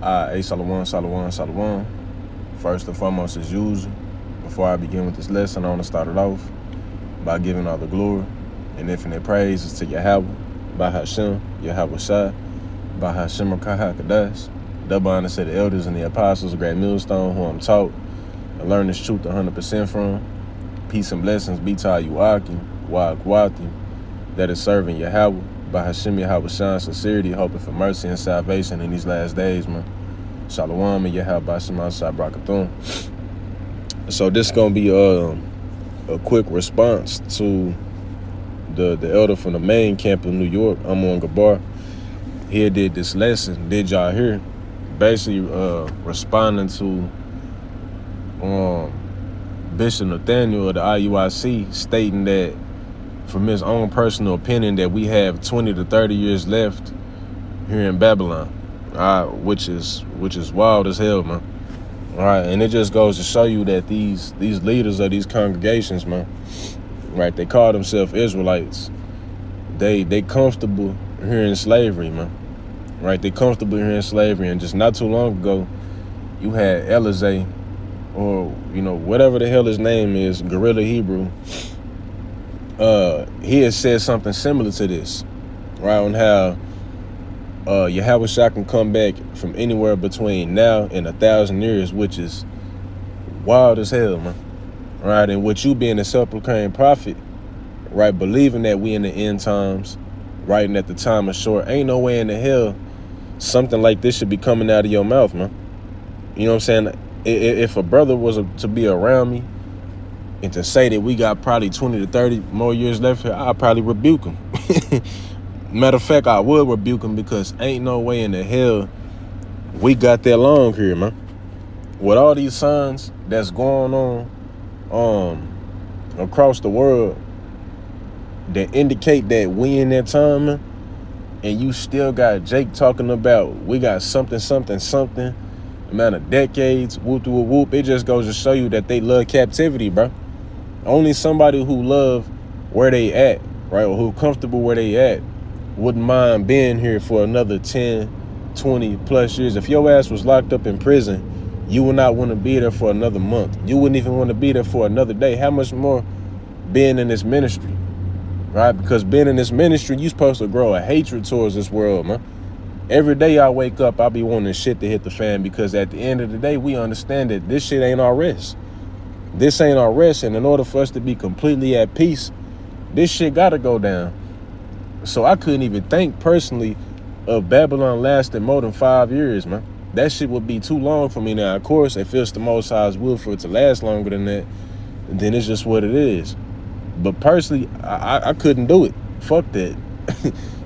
Hey, Shalom, Shalom, Shalom. First and foremost, as usual, before I begin with this lesson, I want to start it off by giving all the glory and infinite praises to Yahweh, by Hashem, Yahweh Shai, by Hashem Rakaha Kadash. Double honor to the elders and the apostles of Great Millstone, who I'm taught and learn this truth 100% from. Peace and blessings be to Yuakim, Wa'akwati, that is serving Yahweh, by Hashem Yahweh Shai, sincerity, hoping for mercy and salvation in these last days, man. Shalom and Yahweh by Shema Shai Brakathum. So this is gonna be a quick response to the elder from the main camp in New York, Amon Gabar. He did this lesson, did y'all hear? Basically responding to Bishop Nathaniel of the IUIC stating that from his own personal opinion that we have 20 to 30 years left here in Babylon. Which is wild as hell, man. All right, and it just goes to show you that these leaders of these congregations, man, right, they call themselves Israelites. They comfortable here in slavery, man. Right, they comfortable here in slavery, and just not too long ago, you had Elizay, or whatever the hell his name is, Gorilla Hebrew. He has said something similar to this, right, on how Yahweh Shai can come back from anywhere between now and 1,000 years, which is wild as hell, man. Right, and with you being a self-proclaimed prophet, right, believing that we in the end times, right, and that the time is short, ain't no way in the hell something like this should be coming out of your mouth, man. You know what I'm saying? If a brother was to be around me and to say that we got probably 20 to 30 more years left here, I'd probably rebuke him. Matter of fact, I would rebuke him, because ain't no way in the hell we got that long here, man. With all these signs that's going on across the world that indicate that we in that time, man, and you still got Jake talking about we got something amount of decades, whoop to whoop. It just goes to show you that they love captivity, bro. Only somebody who love where they at, right, or who comfortable where they at, wouldn't mind being here for another 10, 20 plus years. If your ass was locked up in prison, you would not want to be there for another month. You wouldn't even want to be there for another day. How much more being in this ministry, right? Because being in this ministry, you supposed to grow a hatred towards this world, man. Every day I wake up, I be wanting shit to hit the fan, because at the end of the day, we understand that this shit ain't our rest. This ain't our rest, and in order for us to be completely at peace, this shit gotta go down. So I couldn't even think personally of Babylon lasting more than 5 years, man. That shit would be too long for me now. Of course, if it's the Most High's will for it to last longer than that, then it's just what it is. But personally, I couldn't do it. Fuck that.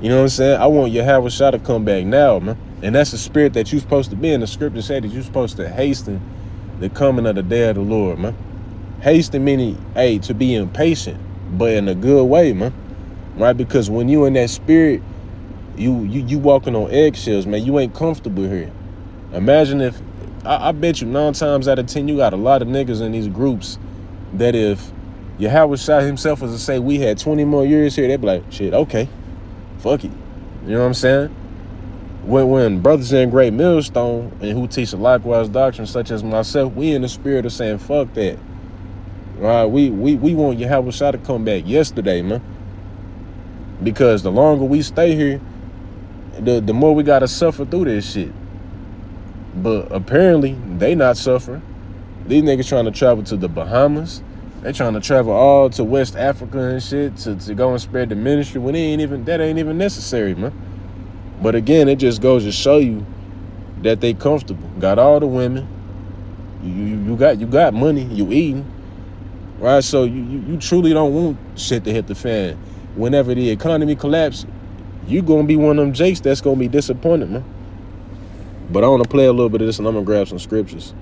You know what I'm saying? I want Yahweh Shai to come back now, man. And that's the spirit that you're supposed to be in. The scripture said that you're supposed to hasten the coming of the day of the Lord, man. Hasten meaning, hey, to be impatient, but in a good way, man. Right? Because when you in that spirit, you walking on eggshells, man. You ain't comfortable here. Imagine if, I bet you 9 times out of 10, you got a lot of niggas in these groups that if Yahweh Shai himself was to say we had 20 more years here, they'd be like, shit, okay, fuck it. You know what I'm saying? When brothers in Great Millstone and who teach a likewise doctrine such as myself, we in the spirit of saying fuck that. Right? We want Yahweh Shai to come back yesterday, man. Because the longer we stay here, the more we gotta suffer through this shit. But apparently, they not suffering. These niggas trying to travel to the Bahamas. They trying to travel all to West Africa and shit to go and spread the ministry when that ain't even necessary, man. But again, it just goes to show you that they comfortable. Got all the women. You got money. You eating. Right? So you truly don't want shit to hit the fan. Whenever the economy collapses, you gonna be one of them jakes that's gonna be disappointed, man. But I want to play a little bit of this, and I'm gonna grab some scriptures.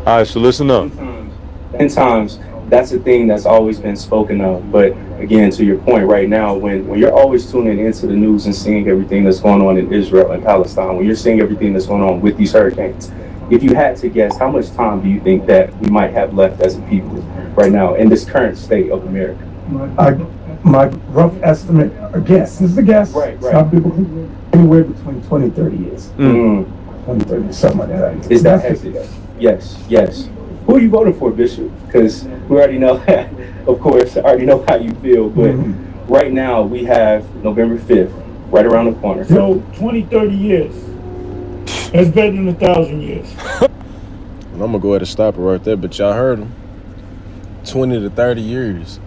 All right, so listen up. In times, that's a thing that's always been spoken of. But again, to your point right now, when you're always tuning into the news and seeing everything that's going on in Israel and Palestine, when you're seeing everything that's going on with these hurricanes, if you had to guess, how much time do you think that we might have left as a people right now in this current state of America? My rough estimate, or guess, this is a guess. Right, It's right. not biblical. Anywhere between 20 and 30 years. 20, 30, something like that. Is that That's hectic? Yes, yes. Who are you voting for, Bishop? Because we already know, of course, I already know how you feel, but right now we have November 5th, right around the corner. So 20, 30 years. That's better than 1,000 years. And I'm gonna go ahead and stop it right there. But y'all heard him. 20 to 30 years.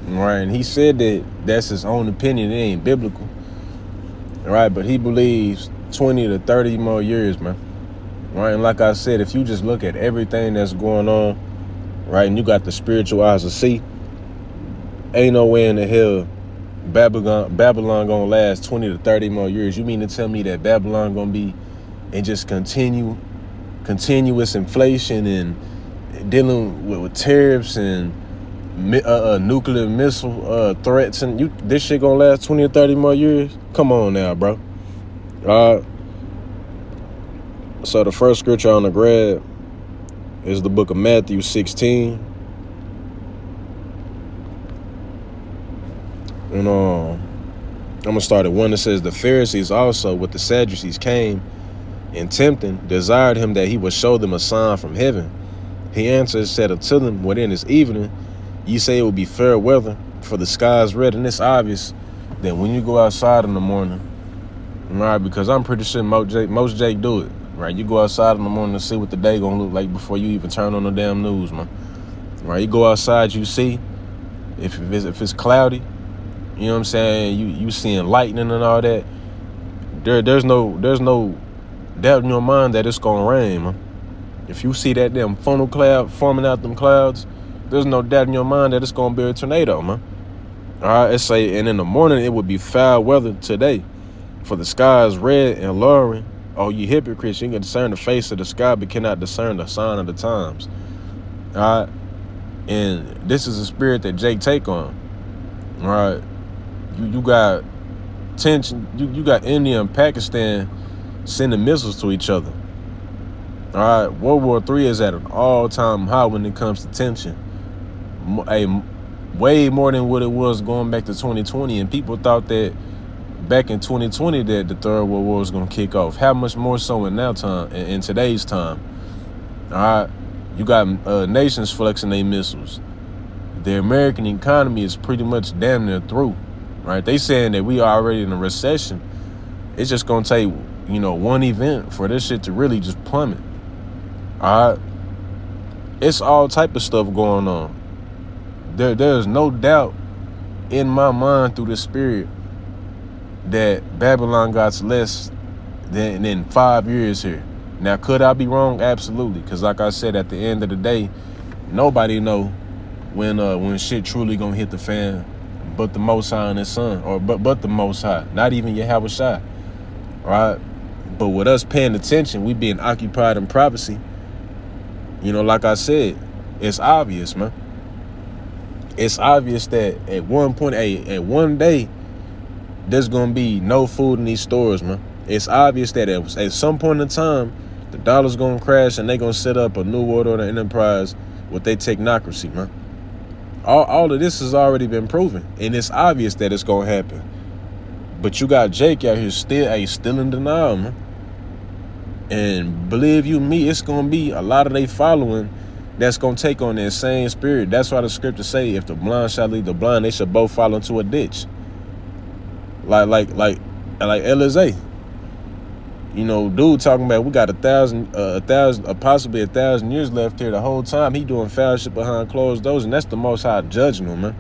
Right, and he said that that's his own opinion. It ain't biblical. Right, but he believes 20 to 30 more years, man. Right, and like I said, if you just look at everything that's going on, right, and you got the spiritual eyes to see, ain't no way in the hell Babylon gonna last 20 to 30 more years. You mean to tell me that Babylon gonna be and just continuous inflation and dealing with tariffs and nuclear missile threats, and this shit gonna last 20 or 30 more years? Come on now, bro. So the first scripture on the grab is the book of Matthew 16. And I'm gonna start at 1. It says, the Pharisees also with the Sadducees came and tempting desired him that he would show them a sign from heaven. He answered and said unto them, within this evening ye say it will be fair weather, for the sky is red. And it's obvious that when you go outside in the morning, right, because I'm pretty sure most Jake do it, right? You go outside in the morning to see what the day gonna look like before you even turn on the damn news, man. Right? You go outside, you see if it's cloudy, you know what I'm saying? You seeing lightning and all that. There's no doubt in your mind that it's gonna rain, man. If you see that damn funnel cloud forming out them clouds, there's no doubt in your mind that it's gonna be a tornado, man. All right, let's say, and in the morning it would be foul weather today, for the sky is red and lowering. Oh, you hypocrites, you can discern the face of the sky, but cannot discern the sign of the times. All right, and this is a spirit that Jake take on. All right, you got tension. You got India and Pakistan sending missiles to each other. All right, World War III is at an all-time high when it comes to tension. Way more than what it was going back to 2020, and people thought that back in 2020 that the Third World War was going to kick off. How much more so in today's time? All right, you got nations flexing their missiles. The American economy is pretty much damn near through. Right, they saying that we are already in a recession. It's just going to take one event for this shit to really just plummet. All right, it's all type of stuff going on. There's no doubt in my mind through the spirit that Babylon got less than 5 years here. Now, could I be wrong? Absolutely, because like I said, at the end of the day, nobody know when shit truly gonna hit the fan, but the Most High and His Son, or but the Most High, not even Yahweh Shai, right? But with us paying attention, we being occupied in prophecy. Like I said, it's obvious, man. It's obvious that at one day, there's gonna be no food in these stores, man. It's obvious that at some point in time, the dollar's gonna crash and they gonna set up a new world order enterprise with their technocracy, man. All of this has already been proven, and it's obvious that it's gonna happen. But you got Jake out here still in denial, man. And believe you me, it's gonna be a lot of they following that's gonna take on that same spirit. That's why the scriptures say, if the blind shall lead the blind, they shall both fall into a ditch. Like Elizé. Dude talking about we got 1,000, possibly 1,000 years left here. The whole time he doing foul shit behind closed doors, and that's the Most High judging him, man,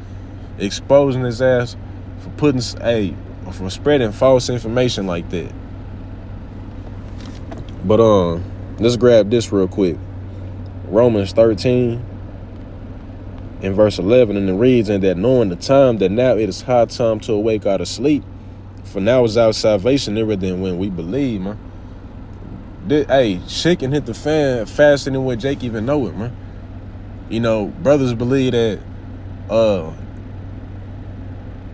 exposing his ass for spreading false information like that. But let's grab this real quick. Romans 13 and verse 11, and it reads, and that knowing the time that now it is high time to awake out of sleep, for now is our salvation nearer than when we believe, man. Shit can hit the fan faster than what Jake even know it, man. Brothers believe that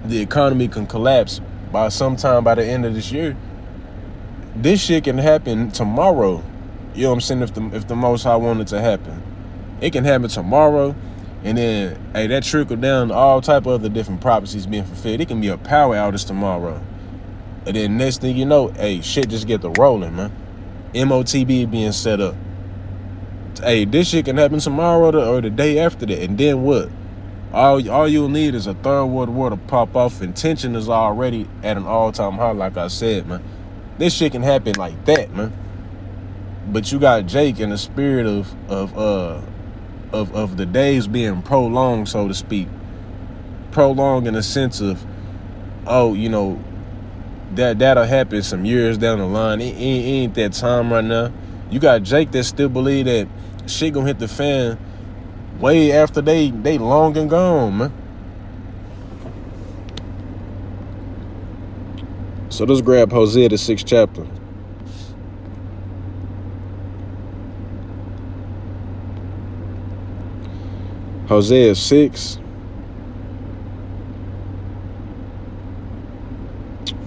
the economy can collapse by sometime by the end of this year. This shit can happen tomorrow. You know what I'm saying? If the Most High wanted to happen, it can happen tomorrow. And then, hey, that trickle down to all type of other different prophecies being fulfilled. It can be a power outage tomorrow. And then next thing you know, hey, shit just get to rolling, man. MOTB being set up. Hey, this shit can happen tomorrow or the day after that. And then what? All you'll need is a third world war to pop off, and tension is already at an all-time high, like I said, man. This shit can happen like that, man. But you got Jake in the spirit of the days being prolonged, so to speak. Prolonged in the sense of, oh, you know, that'll happen some years down the line. It ain't that time right now. You got Jake that still believe that shit gonna hit the fan way after they long and gone, man. So let's grab Hosea, the 6th chapter. Hosea 6.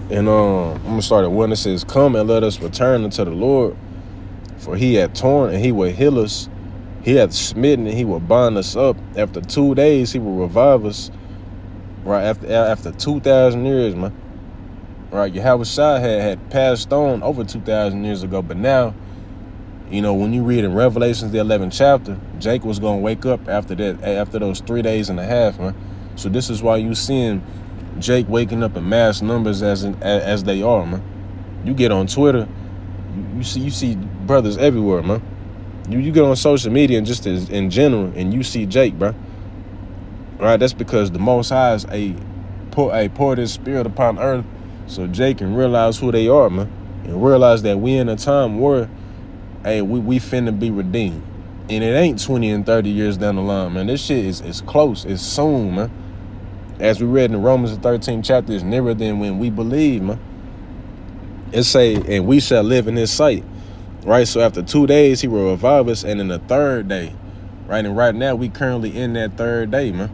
And I'm gonna start at 1. It says, "Come and let us return unto the Lord, for he hath torn and he will heal us. He hath smitten and he will bind us up. After 2 days he will revive us." Right, after 2,000 years, man. Right, Yahweh Shai had passed on over 2,000 years ago, but now, you know, when you read in Revelations, the 11th chapter, Jake was gonna wake up after that, after those 3 days and a half, man. So this is why you seeing Jake waking up in mass numbers as they are, man. You get on Twitter, you see brothers everywhere, man. You get on social media and just in general, and you see Jake, bro. Right, that's because the Most High is poured His Spirit upon earth, so Jake can realize who they are, man, and realize that we in a time where, hey, we finna be redeemed, and it ain't 20 and 30 years down the line, man. This shit is close, it's soon, man. As we read in Romans, the 13th chapter, is nearer than when we believe, man. It say, and we shall live in His sight. Right, so after 2 days, He will revive us, and in the third day, right, and right now we currently in that third day, man.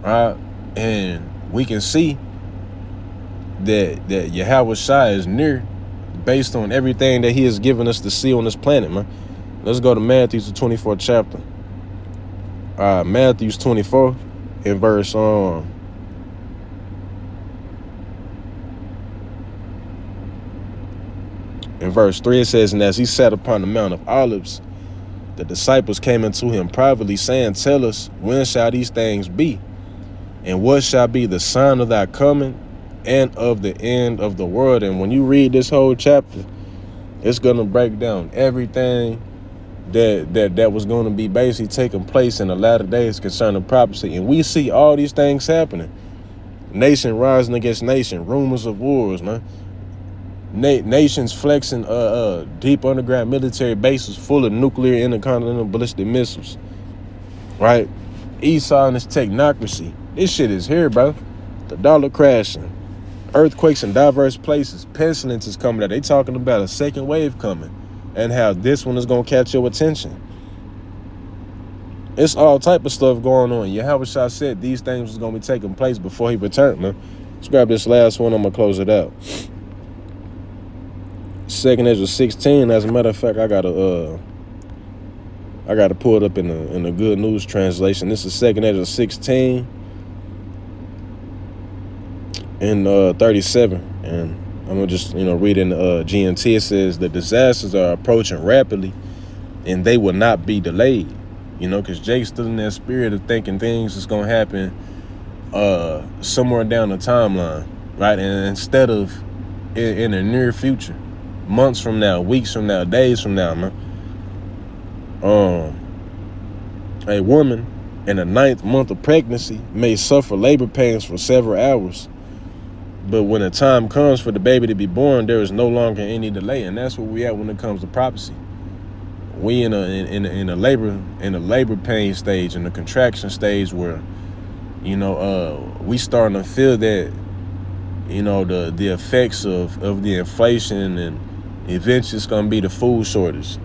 Right, and we can see that Yahweh Shai is near, based on everything that He has given us to see on this planet, man. Let's go to Matthew, the 24th chapter. Matthew 24, in verse In verse 3, it says, "And as He sat upon the Mount of Olives, the disciples came unto Him privately, saying, Tell us, when shall these things be? And what shall be the sign of thy coming and of the end of the world?" And when you read this whole chapter, it's going to break down everything that was going to be basically taking place in the latter days concerning prophecy. And we see all these things happening. Nation rising against nation, rumors of wars, man. Nations flexing deep underground military bases full of nuclear intercontinental ballistic missiles. Right? Esau and his technocracy. This shit is here, bro. The dollar crashing. Earthquakes in diverse places. Pestilence is coming out. They talking about a second wave coming, and how this one is going to catch your attention. It's all type of stuff going on. Yahweh Shai said these things was going to be taking place before He returned, man. Let's grab this last one. I'm going to close it out. 2nd Ezra 16. As a matter of fact, I gotta pull it up in the Good News translation. This is 2nd Ezra 16 and 37, and I'm gonna just read in the GNT. It says, "The disasters are approaching rapidly, and they will not be delayed." Because Jake stood in that spirit of thinking things is gonna happen somewhere down the timeline, right? And instead of in the near future. Months from now, weeks from now, days from now, man. A woman in the 9th month of pregnancy may suffer labor pains for several hours, but when the time comes for the baby to be born, there is no longer any delay, and that's where we at when it comes to prophecy. We in a labor pain stage, in the contraction stage, where we starting to feel that the effects of the inflation, and eventually it's going to be the food shortage.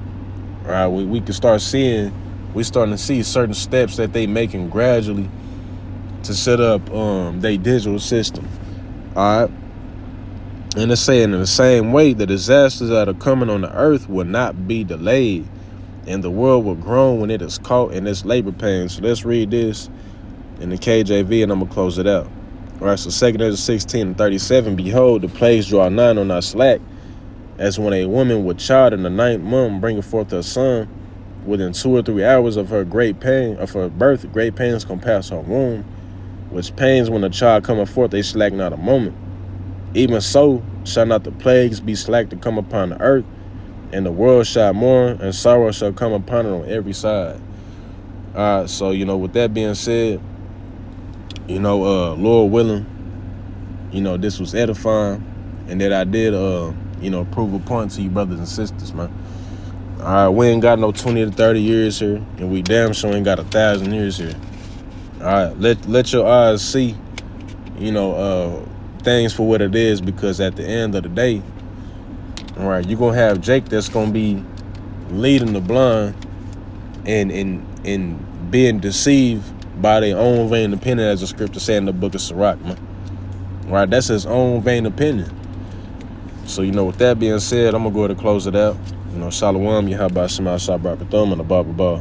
Right, we can start seeing, we're starting to see certain steps that they making gradually to set up their digital system. All right, and it's saying in the same way, the disasters that are coming on the earth will not be delayed. and the world will groan when it is caught in its labor pains. So let's read this in the KJV, and I'm going to close it out. All right, so 2 Ezra 16:37, behold, the plagues draw nigh on our slack, as when a woman with child in the 9th month bringeth forth her son, within 2 or 3 hours of her great pain, of her birth, great pains compass her womb, which pains when the child cometh forth, they slack not a moment. Even so shall not the plagues be slack to come upon the earth, and the world shall mourn, and sorrow shall come upon it on every side. All right, so, with that being said, Lord willing, this was edifying, and that I did, prove a point to you brothers and sisters, man. All right, we ain't got no 20 to 30 years here, and we damn sure ain't got 1,000 years here. All right, let your eyes see, things for what it is, because at the end of the day, all right, you're going to have Jake that's going to be leading the blind and being deceived by their own vain opinion, as the scripture said in the book of Sirach, man. All right, that's his own vain opinion. So, with that being said, I'm going to go ahead and close it out. Shalom, Yahabah Shema Shabbat Kathum, and the Baba Ba.